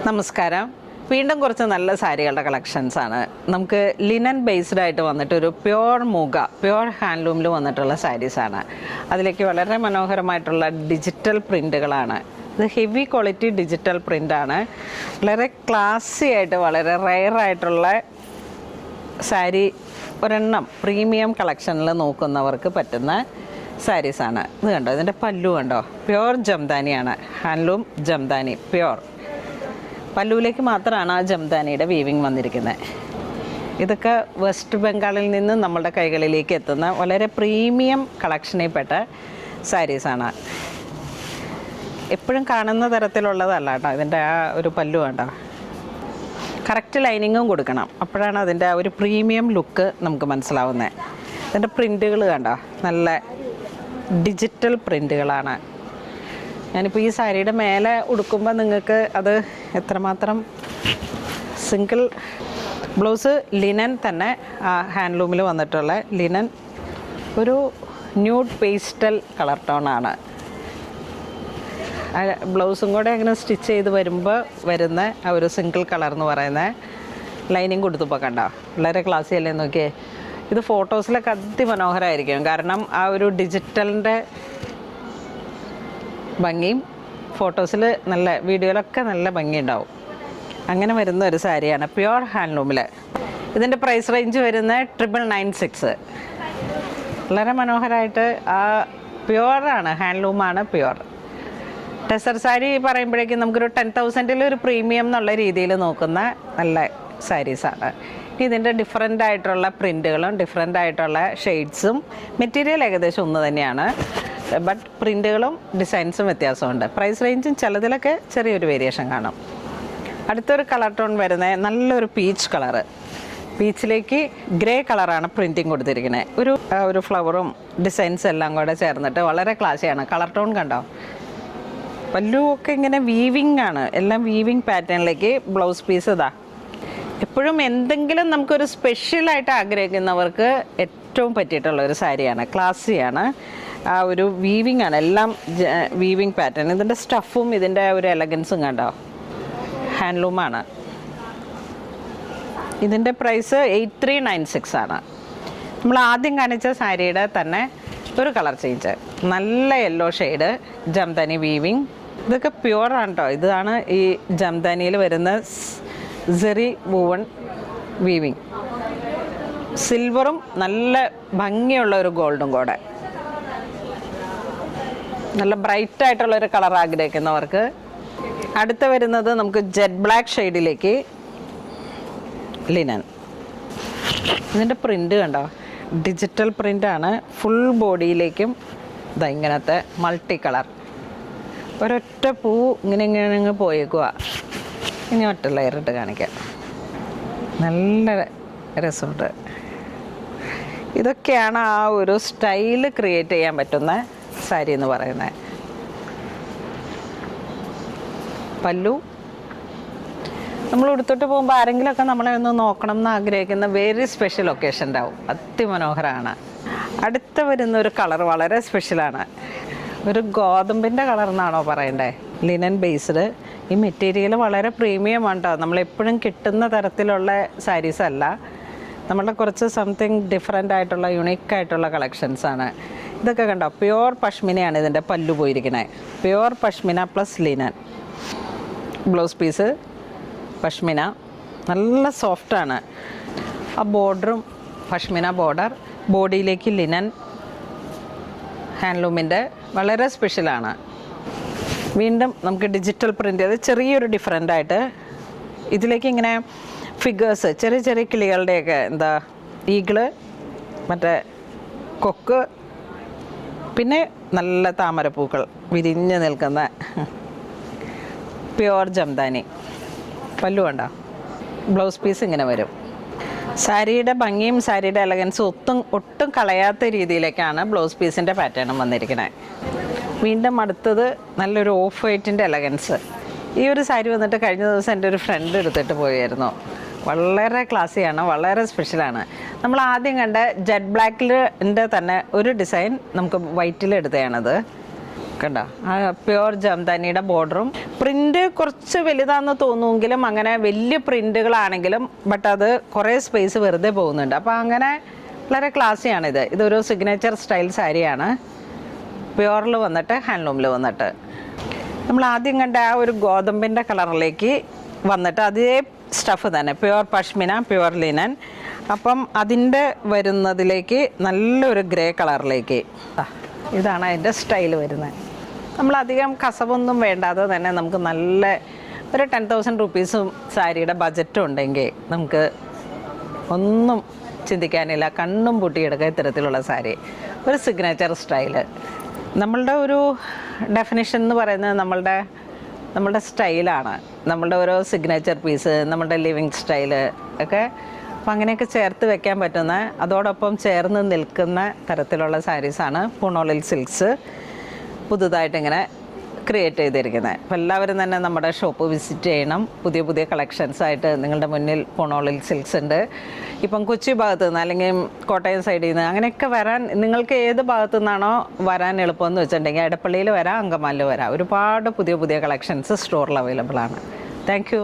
നമസ്കാരം. വീണ്ടും കുറച്ച് നല്ല സാരികളുടെ കളക്ഷൻസ് ആണ്. നമുക്ക് ലിനൻ ബേസ്ഡ് ആയിട്ട് വന്നിട്ട് ഒരു പ്യുവർ മൂഗ, പ്യുവർ ഹാൻഡ്ലൂമിൽ വന്നിട്ടുള്ള സാരീസാണ്. അതിലേക്ക് വളരെ മനോഹരമായിട്ടുള്ള ഡിജിറ്റൽ പ്രിൻ്റുകളാണ്. ഇത് ഹെവി ക്വാളിറ്റി ഡിജിറ്റൽ പ്രിൻ്റാണ്. വളരെ ക്ലാസി ആയിട്ട് വളരെ റെയറായിട്ടുള്ള സാരി ഒരെണ്ണം പ്രീമിയം കളക്ഷനിൽ നോക്കുന്നവർക്ക് പറ്റുന്ന സാരീസാണ്. ഇത് കണ്ടോ, ഇതിൻ്റെ പല്ലു കണ്ടോ, പ്യുവർ ജംദാനിയാണ്. Handloom Jamdani pure. പല്ലുവിലേക്ക് മാത്രമാണ് ആ ജംദാനിയുടെ വീവിങ് വന്നിരിക്കുന്നത്. ഇതൊക്കെ വെസ്റ്റ് ബംഗാളിൽ നിന്ന് നമ്മളുടെ കൈകളിലേക്ക് എത്തുന്ന വളരെ പ്രീമിയം കളക്ഷനിൽപ്പെട്ട സാരീസാണ്. എപ്പോഴും കാണുന്ന തരത്തിലുള്ളതല്ല കേട്ടോ. ഇതിൻ്റെ ആ ഒരു പല്ലു കണ്ടോ, കറക്റ്റ് ലൈനിങ്ങും കൊടുക്കണം, അപ്പോഴാണ് അതിൻ്റെ ആ ഒരു പ്രീമിയം ലുക്ക് നമുക്ക് മനസ്സിലാവുന്നത്. ഇതിൻ്റെ പ്രിൻറ്റുകൾ കണ്ടോ, നല്ല ഡിജിറ്റൽ പ്രിൻറ്റുകളാണ്. ഞാനിപ്പോൾ ഈ സാരിയുടെ മേലെ ഉടുക്കുമ്പോൾ നിങ്ങൾക്ക് അത് എത്രമാത്രം സിംഗിൾ ബ്ലൗസ് ലിനൻ തന്നെ, ഹാൻഡ്ലൂമിൽ വന്നിട്ടുള്ള ലിനൻ ഒരു ന്യൂഡ് പേസ്റ്റൽ കളർ ടോണാണ്. ബ്ലൗസും കൂടെ അങ്ങനെ സ്റ്റിച്ച് ചെയ്ത് വരുമ്പോൾ വരുന്ന ആ ഒരു സിംഗിൾ കളർ എന്ന് പറയുന്നത് ലൈനിങ് കൊടുത്തപ്പോൾ കണ്ടോ, വളരെ ക്ലാസി അല്ലേ നോക്കിയേ. ഇത് ഫോട്ടോസിലൊക്കെ അതിമനോഹരമായിരിക്കും, കാരണം ആ ഒരു ഡിജിറ്റലിൻ്റെ ഭംഗിയും ഫോട്ടോസിൽ നല്ല, വീഡിയോയിലൊക്കെ നല്ല ഭംഗിയുണ്ടാവും. അങ്ങനെ വരുന്ന ഒരു സാരിയാണ് പ്യുവർ ഹാൻഡ്ലൂമിൽ. ഇതിൻ്റെ പ്രൈസ് റേഞ്ച് വരുന്നത് 996. വളരെ മനോഹരമായിട്ട് ആ പ്യുവറാണ്, ഹാൻഡ്ലൂമാണ് പ്യുവർ. ടെസർ സാരി പറയുമ്പോഴേക്കും നമുക്കൊരു 10,000 ഒരു പ്രീമിയം എന്നുള്ള രീതിയിൽ നോക്കുന്ന നല്ല സാരീസാണ്. ഇതിൻ്റെ ഡിഫറെൻ്റ് ആയിട്ടുള്ള പ്രിൻറ്റുകളും ഡിഫറെൻ്റ് ആയിട്ടുള്ള ഷെയ്ഡ്സും, മെറ്റീരിയൽ ഏകദേശം ഒന്ന് തന്നെയാണ്, ബട്ട് പ്രിൻറ്റുകളും ഡിസൈൻസും വ്യത്യാസമുണ്ട്. പ്രൈസ് റേഞ്ചും ചിലതിലൊക്കെ ചെറിയൊരു വേരിയേഷൻ കാണും. അടുത്തൊരു കളർ ടോൺ വരുന്നത് നല്ലൊരു പീച്ച് കളറ്. പീച്ചിലേക്ക് ഗ്രേ കളറാണ് പ്രിൻറ്റിങ് കൊടുത്തിരിക്കുന്നത്. ഒരു ഫ്ലവറും ഡിസൈൻസ് എല്ലാം കൂടെ ചേർന്നിട്ട് വളരെ ക്ലാസ്സിയാണ്. കളർ ടോൺ കണ്ടോ, പല്ലുവൊക്കെ ഇങ്ങനെ വീവിങ് ആണ്, എല്ലാം വീവിങ് പാറ്റേണിലേക്ക്. ബ്ലൗസ് പീസ് ഇതാ. എപ്പോഴും എന്തെങ്കിലും നമുക്കൊരു സ്പെഷ്യലായിട്ട് ആഗ്രഹിക്കുന്നവർക്ക് ഏറ്റവും പറ്റിയിട്ടുള്ള ഒരു സാരിയാണ്. ക്ലാസ്സിയാണ്, ആ ഒരു വീവിങ് ആണ്, എല്ലാം വീവിങ് പാറ്റേൺ. ഇതിൻ്റെ സ്റ്റഫും ഇതിൻ്റെ ഒരു എലഗൻസും കണ്ടോ, ഹാൻഡ്ലൂമാണ്. ഇതിൻ്റെ പ്രൈസ് 8396 ആണ്. നമ്മൾ ആദ്യം കാണിച്ച സാരിയുടെ തന്നെ ഒരു കളർ ചേഞ്ച്, നല്ല യെല്ലോ ഷെയ്ഡ്, ജംദാനി വീവിങ്. ഇതൊക്കെ പ്യുവറാണ് കേട്ടോ. ഇതാണ് ഈ ജംദാനിയിൽ വരുന്ന സെറി വൂവൺ വീവിങ്. സിൽവറും നല്ല ഭംഗിയുള്ള ഒരു ഗോൾഡും കൂടെ. നല്ല ബ്രൈറ്റ് ആയിട്ടുള്ളൊരു കളർ ആഗ്രഹിക്കുന്നവർക്ക്. അടുത്ത വരുന്നത് നമുക്ക് ജെറ്റ് ബ്ലാക്ക് ഷെയ്ഡിലേക്ക് ലിനൻ. ഇതിൻ്റെ പ്രിൻ്റ് കണ്ടോ, ഡിജിറ്റൽ പ്രിൻ്റാണ്. ഫുൾ ബോഡിയിലേക്കും ഇതാ ഇങ്ങനത്തെ മൾട്ടി കളർ. ഒരൊറ്റ പൂ ഇങ്ങനെ പോയേക്കുക. ഇനി ഒറ്റ ലെയറിട്ട് കാണിക്കാം. നല്ല രസമുണ്ട്. ഇതൊക്കെയാണ് ആ ഒരു സ്റ്റൈല് ക്രിയേറ്റ് ചെയ്യാൻ പറ്റുന്ന സാരി എന്ന് പറയുന്നത്. പല്ലു നമ്മൾ ഉടുത്തിട്ട് പോകുമ്പോൾ ആരെങ്കിലുമൊക്കെ നമ്മളെ ഒന്ന് നോക്കണം എന്ന് ആഗ്രഹിക്കുന്ന വെരി സ്പെഷ്യൽ ഒക്കേഷൻ ഉണ്ടാവും. അതിമനോഹരമാണ്. അടുത്ത വരുന്ന ഒരു കളർ വളരെ സ്പെഷ്യലാണ്. ഒരു ഗോതമ്പിൻ്റെ കളർ എന്നാണോ പറയണ്ടേ, ലിനൻ ബേസ്ഡ്. ഈ മെറ്റീരിയൽ വളരെ പ്രീമിയം ആണ് കേട്ടോ. നമ്മളെപ്പോഴും കിട്ടുന്ന തരത്തിലുള്ള സാരീസ് അല്ല, നമ്മളുടെ കുറച്ച് സംതിങ് ഡിഫറെൻ്റ് ആയിട്ടുള്ള യുണീക്കായിട്ടുള്ള കളക്ഷൻസാണ്. ഇതൊക്കെ കണ്ടോ, പ്യുവർ പഷ്മിനയാണ് ഇതിൻ്റെ പല്ലു പോയിരിക്കുന്നത്. Pure pashmina plus linen. Blouse piece pashmina, നല്ല സോഫ്റ്റാണ്. ആ ബോർഡറും പഷ്മിന ബോർഡർ, ബോഡിയിലേക്ക് ലിനൻ, ഹാൻഡ്ലൂമിൻ്റെ വളരെ സ്പെഷ്യലാണ്. വീണ്ടും നമുക്ക് ഡിജിറ്റൽ പ്രിൻ്റ് ചെയ്ത് ചെറിയൊരു ഡിഫറെൻ്റ് ആയിട്ട് ഇതിലേക്ക് ഇങ്ങനെ ഫിഗേഴ്സ്, ചെറിയ ചെറിയ കിളികളുടെയൊക്കെ, എന്താ ഈഗിള്, മറ്റേ കൊക്ക്, പിന്നെ നല്ല താമരപ്പൂക്കൾ വിരിഞ്ഞ് നിൽക്കുന്ന പ്യുവർ ജംദാനി. പല്ലു കണ്ടോ, ബ്ലൗസ് പീസ് ഇങ്ങനെ വരും. സാരിയുടെ ഭംഗിയും സാരിയുടെ എലഗൻസും ഒട്ടും കളയാത്ത രീതിയിലേക്കാണ് ബ്ലൗസ് പീസിൻ്റെ പാറ്റേണും വന്നിരിക്കുന്നത്. വീണ്ടും അടുത്തത് നല്ലൊരു ഓഫ് വൈറ്റിൻ്റെ എലഗൻസ്. ഈ ഒരു സാരി വന്നിട്ട് കഴിഞ്ഞ ദിവസം എൻ്റെ ഒരു ഫ്രണ്ട് എടുത്തിട്ട് പോയായിരുന്നു. വളരെ ക്ലാസ്സിയാണ്, വളരെ സ്പെഷ്യലാണ്. നമ്മൾ ആദ്യം കണ്ട ജെറ്റ് ബ്ലാക്കിൻ്റെ തന്നെ ഒരു ഡിസൈൻ നമുക്ക് വൈറ്റിൽ എടുത്തതാണത്. കണ്ട ആ പ്യുവർ ജംദാനിയുടെ ബോർഡറും പ്രിൻ്റ് കുറച്ച് വലുതാണെന്ന് തോന്നുമെങ്കിലും അങ്ങനെ വലിയ പ്രിൻ്റുകളാണെങ്കിലും ബട്ട് അത് കുറേ സ്പേസ് വെറുതെ പോകുന്നുണ്ട്. അപ്പോൾ അങ്ങനെ വളരെ ക്ലാസ്സിയാണിത്. ഇതൊരു സിഗ്നേച്ചർ സ്റ്റൈൽ സാരിയാണ്. പ്യുവറിൽ വന്നിട്ട് ഹാൻഡ്ലൂമിൽ വന്നിട്ട് നമ്മൾ ആദ്യം കണ്ട ആ ഒരു ഗോതമ്പിൻ്റെ കളറിലേക്ക് വന്നിട്ട് അതേ സ്റ്റഫ് തന്നെ പ്യുവർ പഷ്മിന, പ്യുവർ ലിനൻ. അപ്പം അതിൻ്റെ വരുന്നതിലേക്ക് നല്ലൊരു ഗ്രേ കളറിലേക്ക് ഇതാണ് അതിൻ്റെ സ്റ്റൈൽ വരുന്നത്. നമ്മളധികം കസവൊന്നും വേണ്ടാതെ തന്നെ നമുക്ക് നല്ല ഒരു 10,000 റുപ്പീസും സാരിയുടെ ബജറ്റും ഉണ്ടെങ്കിൽ നമുക്ക് ഒന്നും ചിന്തിക്കാനില്ല, കണ്ണും പൂട്ടിയെടുക്കുക ഇത്തരത്തിലുള്ള സാരി. ഒരു സിഗ്നേച്ചർ സ്റ്റൈല്. നമ്മളുടെ ഒരു ഡെഫിനിഷൻ എന്ന് പറയുന്നത് നമ്മളുടെ സ്റ്റൈലാണ്, നമ്മളുടെ ഓരോ സിഗ്നേച്ചർ പീസ്, നമ്മളുടെ ലിവിങ് സ്റ്റൈല് ഒക്കെ. അപ്പം അങ്ങനെയൊക്കെ ചേർത്ത് വെക്കാൻ പറ്റുന്ന, അതോടൊപ്പം ചേർന്ന് നിൽക്കുന്ന തരത്തിലുള്ള സാരീസാണ് പൂണോളിൽ സിൽക്സ് പുതുതായിട്ട് ഇങ്ങനെ ക്രിയേറ്റ് ചെയ്തിരിക്കുന്നത്. അപ്പോൾ എല്ലാവരും തന്നെ നമ്മുടെ ഷോപ്പ് വിസിറ്റ് ചെയ്യണം. പുതിയ പുതിയ കളക്ഷൻസായിട്ട് നിങ്ങളുടെ മുന്നിൽ പൂണോളിൽ സിൽക്സ് ഉണ്ട്. ഇപ്പം കൊച്ചി ഭാഗത്തു നിന്ന് അല്ലെങ്കിൽ കോട്ടയം സൈഡിൽ നിന്ന് അങ്ങനെയൊക്കെ വരാൻ, നിങ്ങൾക്ക് ഏത് ഭാഗത്തു നിന്നാണോ വരാൻ എളുപ്പമെന്ന് വെച്ചിട്ടുണ്ടെങ്കിൽ എടപ്പള്ളിയിൽ വരാം, അങ്കമാലിൽ വരാം. ഒരുപാട് പുതിയ പുതിയ കളക്ഷൻസ് സ്റ്റോറിൽ അവൈലബിൾ ആണ്. Thank you.